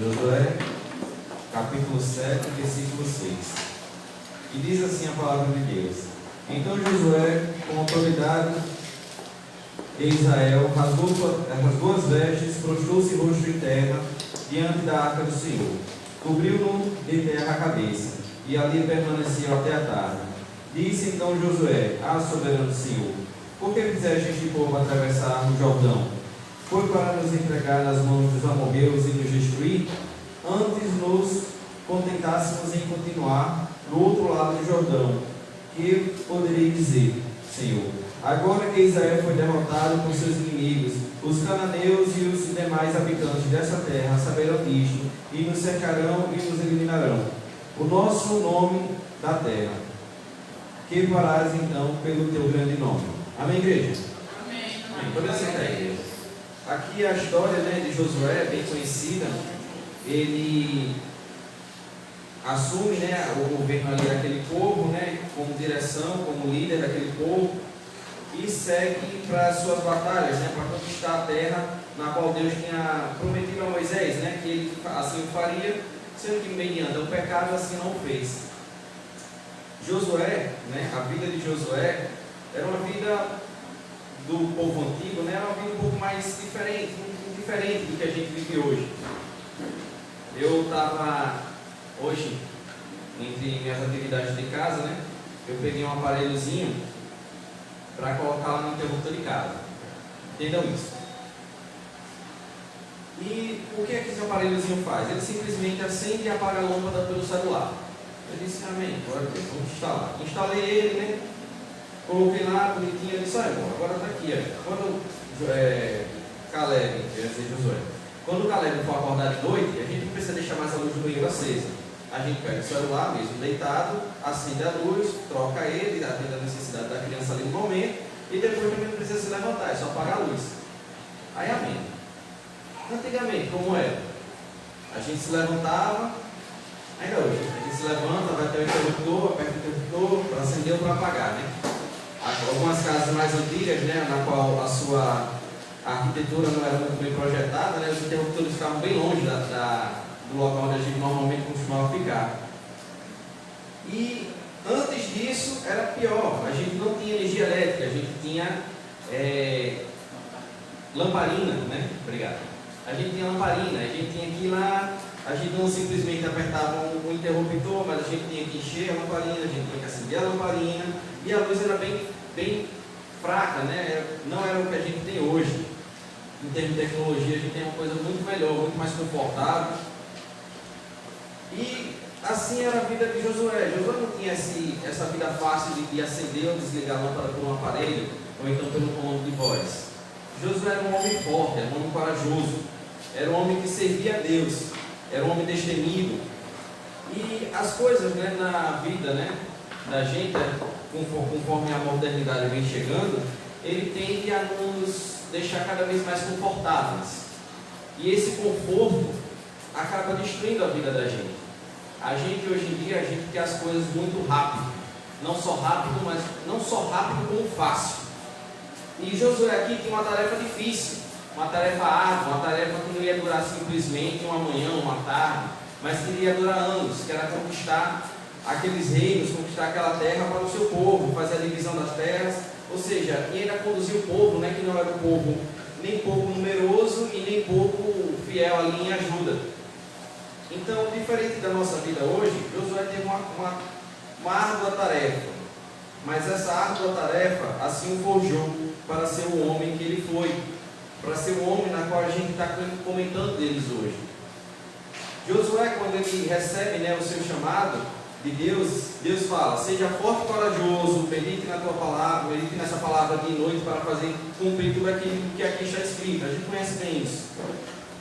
Josué, capítulo 7, versículo 6. E diz assim a palavra de Deus: Então Josué, com autoridade de Israel, rasgou as vestes, prostrou-se rosto em terra diante da arca do Senhor, cobriu-no de terra a cabeça, e ali permaneceu até a tarde. Disse então Josué: soberano Senhor, por que fizeste este povo atravessar o Jordão? Foi para nos entregar nas mãos dos amorreus e nos destruir? Antes nos contentássemos em continuar do outro lado do Jordão. Que poderei dizer, Senhor? Agora que Israel foi derrotado por seus inimigos, os cananeus e os demais habitantes dessa terra saberão disto, e nos cercarão e nos eliminarão o nosso nome da terra. Que farás então pelo teu grande nome? Amém, igreja? Amém. Pode sentar aí, igreja. Aqui a história, de Josué, bem conhecida. Ele assume, o governo ali daquele povo, como direção, como líder daquele povo, e segue para as suas batalhas, para conquistar a terra na qual Deus tinha prometido a Moisés, que ele assim o faria, sendo que mediante o pecado assim não o fez. Josué, a vida de Josué era uma vida do povo antigo, era uma vida um pouco mais diferente do que a gente vive hoje. Eu estava hoje, entre minhas atividades de casa, eu peguei um aparelhozinho para colocar lá no interruptor de casa. Entendam isso? E o que é que esse aparelhozinho faz? Ele simplesmente acende e apaga a lâmpada pelo celular. Eu disse, amém, agora vamos instalar. Instalei ele, coloquei lá, bonitinho, ele disse, agora está aqui. Quando Caleb, quer dizer Josué, quando o Caleb for acordar de noite, a gente não precisa deixar mais a luz do banheiro acesa. A gente pega o celular mesmo, deitado, acende a luz, troca ele, atende a necessidade da criança ali no momento, e depois também não precisa se levantar, é só apagar a luz. Aí, amém. Antigamente, como era? A gente se levantava, ainda hoje, a gente se levanta, vai até o interruptor, aperta o interruptor para acender ou para apagar, Algumas casas mais antigas, na qual a sua arquitetura não era muito bem projetada, os interruptores ficavam bem longe do local onde a gente normalmente costumava ficar. E antes disso era pior, a gente não tinha energia elétrica, a gente tinha lamparina, Obrigado. A gente tinha lamparina, a gente tinha que ir lá, a gente não simplesmente apertava um interruptor, mas a gente tinha que encher a lamparina, a gente tinha que acender a lamparina, e a luz era bem fraca, não era o que a gente tem hoje. Em termos de tecnologia, a gente tem uma coisa muito melhor, muito mais confortável. E assim era a vida de Josué. Josué não tinha essa vida fácil de acender ou desligar a lâmpada por um aparelho, ou então pelo comando de voz. Josué era um homem forte, era um homem corajoso, era um homem que servia a Deus, era um homem destemido. E as coisas na vida da gente, conforme a modernidade vem chegando, ele tende a nos deixar cada vez mais confortáveis. E esse conforto acaba destruindo a vida da gente. A gente hoje em dia, a gente quer as coisas muito rápido. Não só rápido, mas não só rápido como fácil. E Josué aqui tinha uma tarefa difícil, uma tarefa árdua, uma tarefa que não ia durar simplesmente uma manhã, uma tarde, mas que iria durar anos, que era conquistar aqueles reinos, conquistar aquela terra para o seu povo, fazer a divisão das terras, ou seja, e ainda conduzir o povo, que não era um povo nem pouco numeroso e nem pouco fiel ali em ajuda. Então, diferente da nossa vida hoje, Josué teve uma árdua tarefa, mas essa árdua tarefa assim o forjou para ser o homem que ele foi, para ser o homem na qual a gente está comentando deles hoje. Josué, quando ele recebe o seu chamado de Deus, Deus fala, seja forte e corajoso, medite na tua palavra, medite nessa palavra de noite para fazer cumprir tudo aquilo que aqui está escrito. A gente conhece bem isso.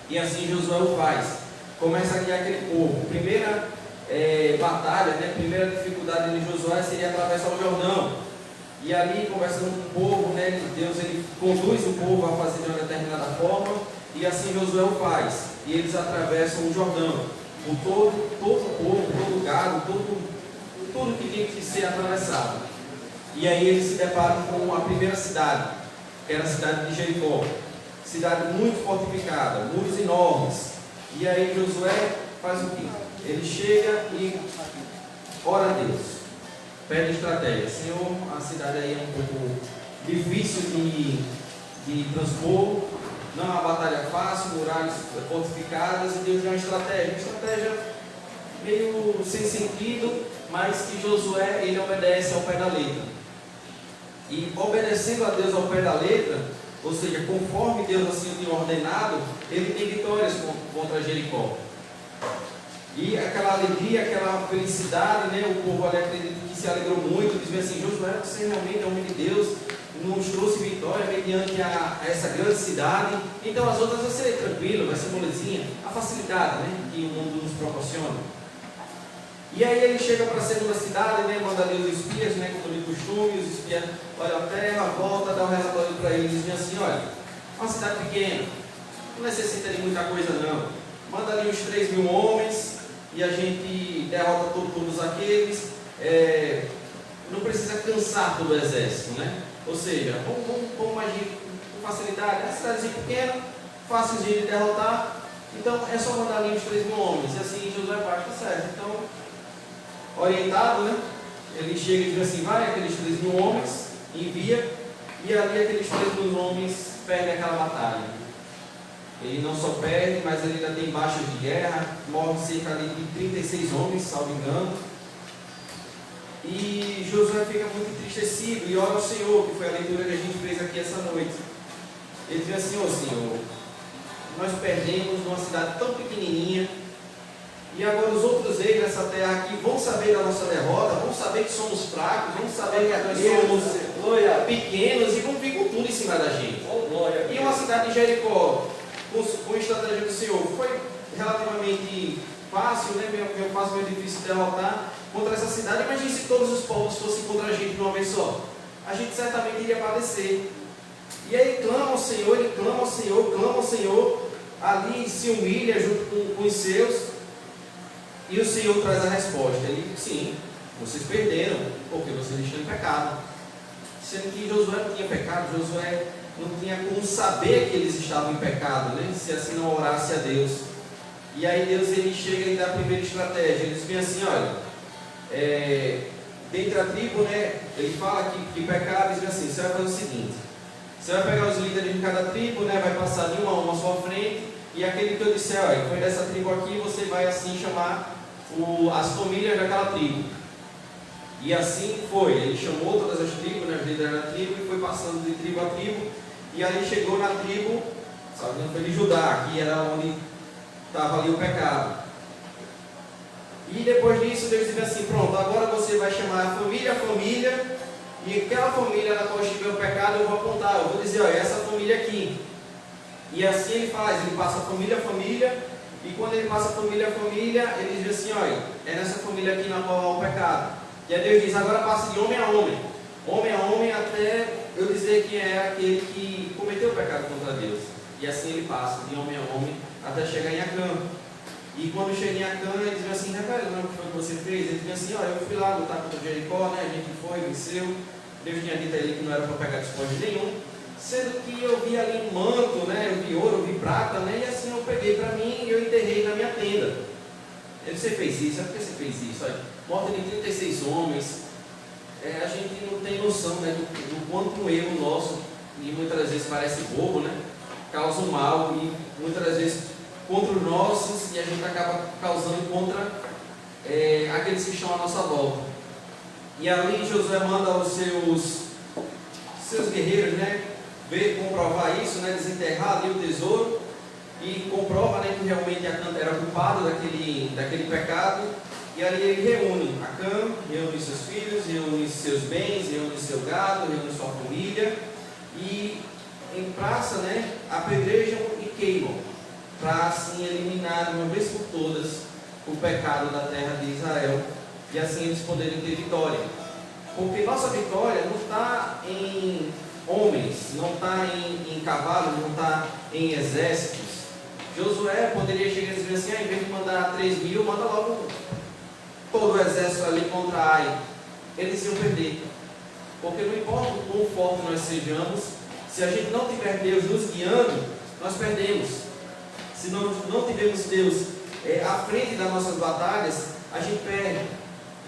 E assim Josué o faz. Começa a guiar aquele povo. Primeira batalha, primeira dificuldade de Josué seria atravessar o Jordão. E ali, conversando com o povo, Deus ele conduz o povo a fazer de uma determinada forma, e assim Josué o faz. E eles atravessam o Jordão. Todo o povo, todo o gado, tudo que tinha que ser atravessado. E aí eles se deparam com a primeira cidade, que era a cidade de Jericó. Cidade muito fortificada, muros enormes. E aí Josué faz o quê? Ele chega e ora a Deus, pede estratégia. Senhor, a cidade aí é um pouco difícil de transpor, não é uma batalha fácil, muralhas fortificadas, e Deus dá uma estratégia meio sem sentido, mas que Josué ele obedece ao pé da letra. E obedecendo a Deus ao pé da letra, ou seja, conforme Deus assim tinha ordenado, ele tem vitórias contra Jericó. E aquela alegria, aquela felicidade, né? O povo ali acredito que se alegrou muito, dizendo assim: Josué, você realmente é homem de Deus, nos trouxe vitória mediante a essa grande cidade, então as outras vai ser tranquilo, vai ser molezinha, a facilidade, né? Que o mundo nos proporciona. E aí ele chega para a segunda cidade, né? Manda ali os espias, né? Como de costume, os espias olham a terra, volta, dá um relatório para eles, dizem assim: olha, uma cidade pequena, não necessita de muita coisa não, manda ali uns 3.000 homens e a gente derrota todos aqueles, não precisa cansar todo o exército, né? Ou seja, vamos agir com facilidade, é uma cidadezinha pequena, fácil de derrotar, então é só mandar ali uns 3.000 homens, e assim Josué faz, tá certo. Então, orientado, né? Ele chega e diz assim: vai, aqueles 3.000 homens, envia, e ali aqueles 3.000 homens perdem aquela batalha. Ele não só perde, mas ele ainda tem baixas de guerra, morre cerca de 36 homens, salvo engano. E Josué fica muito entristecido e ora ao Senhor, que foi a leitura que a gente fez aqui essa noite. Ele diz assim: ó Senhor, nós perdemos numa cidade tão pequenininha, e agora os outros reis dessa terra aqui vão saber da nossa derrota, vão saber que somos fracos, vão saber que nós somos pequenos e vão vir com tudo em cima da gente. E uma cidade de Jericó, com a estratégia do Senhor, foi relativamente fácil, né? meio fácil, meio difícil de derrotar contra essa cidade. Imagine se todos os povos fossem contra a gente de uma vez só. A gente certamente iria padecer. E aí ele clama ao Senhor, clama ao Senhor, ali se humilha junto com os seus. E o Senhor traz a resposta. Ele diz: sim, vocês perderam, porque vocês estão em pecado. Sendo que Josué não tinha pecado, Josué não tinha como saber que eles estavam em pecado, né? Se assim não orasse a Deus. E aí Deus ele chega e dá a primeira estratégia. Ele diz bem assim: olha, dentre a tribo, né? Ele fala que pecado, ele diz assim: você vai fazer o seguinte, você vai pegar os líderes de cada tribo, né? Vai passar de uma a uma à sua frente, e aquele que eu disser: olha, foi dessa tribo aqui, você vai assim chamar as famílias daquela tribo. E assim foi, ele chamou todas as tribos, né, os líderes da tribo, e foi passando de tribo a tribo, e aí chegou na tribo, sabe, foi de Judá, que era onde estava ali o pecado. E depois disso Deus disse assim: pronto, agora você vai chamar a família, e aquela família na qual estiver o pecado eu vou apontar, eu vou dizer: olha, essa família aqui. E assim ele faz, ele passa família, e quando ele passa família, ele diz assim: olha, é nessa família aqui na qual há o pecado. E aí Deus diz: agora passe de homem a homem, até eu dizer quem é aquele que cometeu o pecado contra Deus. E assim ele passa de homem a homem, até chegar em Acã. E quando chega em Acã, ele diz assim: revela, não é o que foi que você fez? Ele diz assim: olha, eu fui lá lutar contra Jericó, né? A gente foi, venceu. Deus tinha dito a ele que não era para pegar despojo nenhum. Sendo que eu vi ali um manto, né? Eu vi ouro, eu vi prata, né? E assim eu peguei para mim e eu enterrei na minha tenda. Ele disse: você fez isso? É porque você fez isso? Olha, morte de 36 homens. A gente não tem noção, né, do quanto um erro nosso, e muitas vezes parece bobo, né? Causa um mal, e muitas vezes contra os nossos, e a gente acaba causando contra aqueles que estão à nossa volta. E ali Josué manda os seus guerreiros, né, ver, comprovar isso, né, desenterrar ali o tesouro, e comprova, né, que realmente Acã era culpado daquele pecado. E ali ele reúne Acã, reúne seus filhos, reúne seus bens, reúne seu gado, reúne sua família, e em praça, né, apedrejam e queimam, para assim eliminar de uma vez por todas o pecado da terra de Israel, e assim eles poderem ter vitória. Porque nossa vitória não está em homens, não está em cavalos, não está em exércitos. Josué poderia chegar e dizer assim: em vez de mandar 3.000, manda logo todo o exército ali contra Ai. Eles iam perder. Porque não importa o quão forte nós sejamos, se a gente não tiver Deus nos guiando, nós perdemos. se não tivermos Deus à frente das nossas batalhas, a gente perde.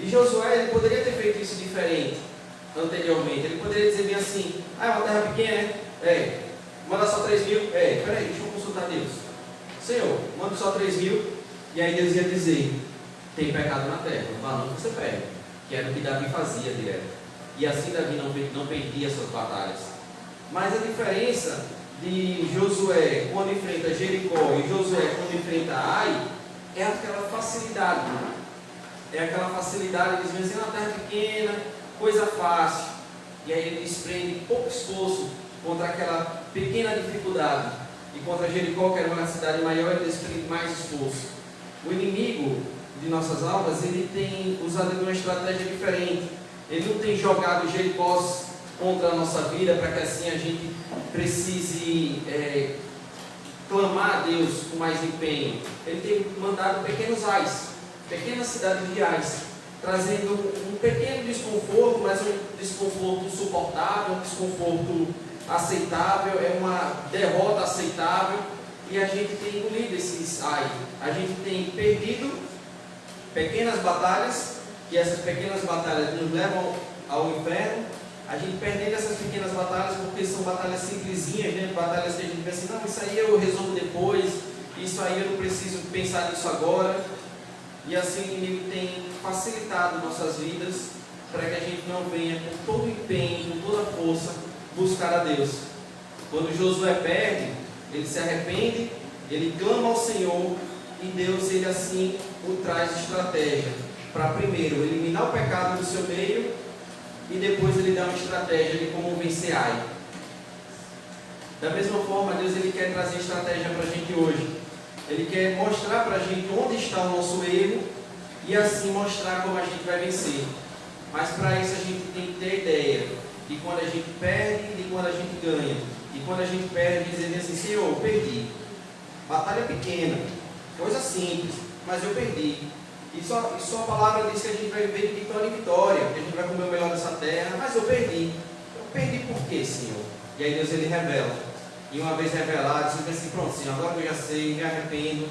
E Josué, ele poderia ter feito isso diferente anteriormente. Ele poderia dizer bem assim: é uma terra pequena, né? Manda só 3 mil. Peraí, deixa eu consultar Deus. Senhor, manda só 3 mil. E aí Deus ia dizer: tem pecado na terra, vá não você perde. Que era o que Davi fazia direto. E assim Davi não perdia suas batalhas. Mas a diferença de Josué quando enfrenta Jericó e Josué quando enfrenta Ai é aquela facilidade. É aquela facilidade, eles vencem uma terra pequena, coisa fácil. E aí ele desprende pouco esforço contra aquela pequena dificuldade. E contra Jericó, que era uma cidade maior, ele desprende mais esforço. O inimigo de nossas almas, ele tem usado uma estratégia diferente. Ele não tem jogado Jericós contra a nossa vida para que assim a gente precise clamar a Deus com mais empenho. Ele tem mandado pequenos ais, pequenas cidades de ais, trazendo um pequeno desconforto, mas um desconforto suportável, um desconforto aceitável, é uma derrota aceitável, e a gente tem engolido esses ai. A gente tem perdido pequenas batalhas, e essas pequenas batalhas nos levam ao inferno. A gente perdendo essas pequenas batalhas porque são batalhas simplesinhas, né? Batalhas que a gente pensa assim: não, isso aí eu resolvo depois, isso aí eu não preciso pensar nisso agora. E assim o inimigo tem facilitado nossas vidas para que a gente não venha com todo o empenho, com toda a força, buscar a Deus. Quando Josué perde, ele se arrepende, ele clama ao Senhor, e Deus, ele assim o traz estratégia para primeiro eliminar o pecado do seu meio, e depois ele dá uma estratégia de como vencer Ai. Da mesma forma, Deus, ele quer trazer estratégia para a gente hoje. Ele quer mostrar para a gente onde está o nosso erro e assim mostrar como a gente vai vencer. Mas para isso a gente tem que ter ideia de quando a gente perde e de quando a gente ganha. E quando a gente perde, dizer assim: Senhor, eu perdi. Batalha pequena, coisa simples, mas eu perdi. E só a palavra diz que a gente vai viver de vitória em vitória, que a gente vai comer o melhor dessa terra, mas eu perdi. Eu perdi por quê, Senhor? E aí Deus, ele revela. E uma vez revelado, você pensa assim: pronto, Senhor, agora que eu já sei, me arrependo,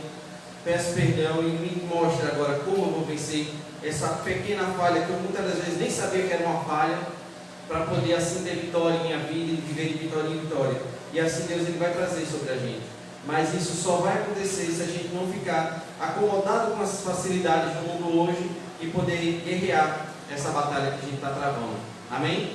peço perdão e me mostra agora como eu vou vencer essa pequena falha que eu muitas das vezes nem sabia que era uma falha, para poder assim ter vitória em minha vida e viver de vitória em vitória. E assim Deus, ele vai trazer sobre a gente. Mas isso só vai acontecer se a gente não ficar acomodado com as facilidades do mundo hoje e poder guerrear essa batalha que a gente está travando. Amém?